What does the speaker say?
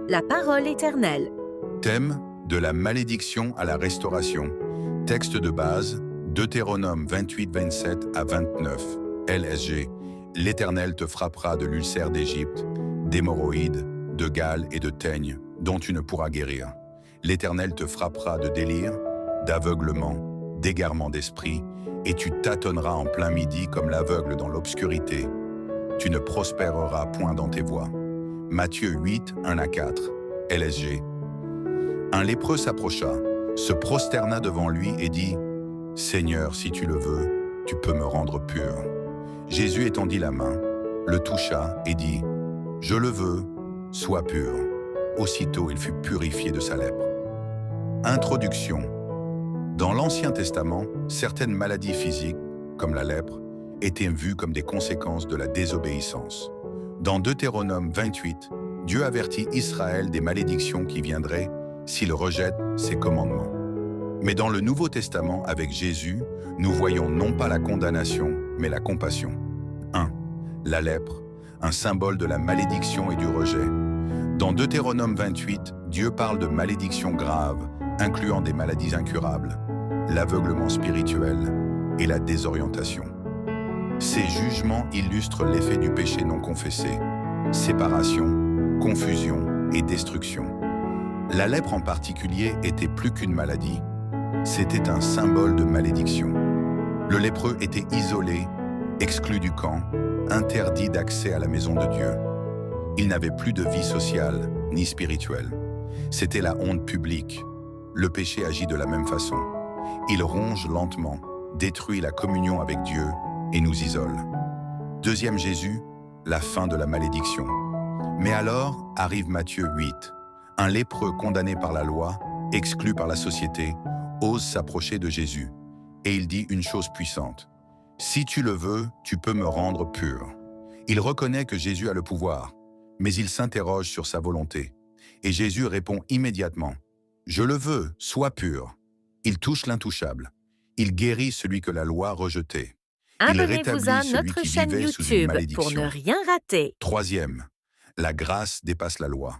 La parole éternelle. Thème de la malédiction à la restauration. Texte de base, Deutéronome 28-27 à 29. LSG. L'Éternel te frappera de l'ulcère d'Égypte, d'hémorroïdes, de gale et de teigne, dont tu ne pourras guérir. L'Éternel te frappera de délire, d'aveuglement, d'égarement d'esprit, et tu tâtonneras en plein midi comme l'aveugle dans l'obscurité. Tu ne prospéreras point dans tes voies. Matthieu 8, 1 à 4. LSG. Un lépreux s'approcha, se prosterna devant lui et dit « Seigneur, si tu le veux, tu peux me rendre pur. » Jésus étendit la main, le toucha et dit « Je le veux, sois pur. » Aussitôt il fut purifié de sa lèpre. Introduction. Dans l'Ancien Testament, certaines maladies physiques, comme la lèpre, étaient vues comme des conséquences de la désobéissance. Dans Deutéronome 28, Dieu avertit Israël des malédictions qui viendraient s'il rejette ses commandements. Mais dans le Nouveau Testament, avec Jésus, nous voyons non pas la condamnation, mais la compassion. 1. La lèpre, un symbole de la malédiction et du rejet. Dans Deutéronome 28, Dieu parle de malédictions graves, incluant des maladies incurables, l'aveuglement spirituel et la désorientation. Ces jugements illustrent l'effet du péché non confessé, séparation, confusion et destruction. La lèpre en particulier était plus qu'une maladie, c'était un symbole de malédiction. Le lépreux était isolé, exclu du camp, interdit d'accès à la maison de Dieu. Il n'avait plus de vie sociale ni spirituelle. C'était la honte publique. Le péché agit de la même façon. Il ronge lentement, détruit la communion avec Dieu et nous isole. Deuxième Jésus, la fin de la malédiction. Mais alors arrive Matthieu 8. Un lépreux condamné par la loi, exclu par la société, ose s'approcher de Jésus. Et il dit une chose puissante. « Si tu le veux, tu peux me rendre pur. » Il reconnaît que Jésus a le pouvoir, mais il s'interroge sur sa volonté. Et Jésus répond immédiatement. « Je le veux, sois pur. » Il touche l'intouchable. Il guérit celui que la loi rejetait. Il Abonnez-vous à rétablit celui notre qui chaîne vivait sous une YouTube pour malédiction. ne rien rater. Troisième, la grâce dépasse la loi.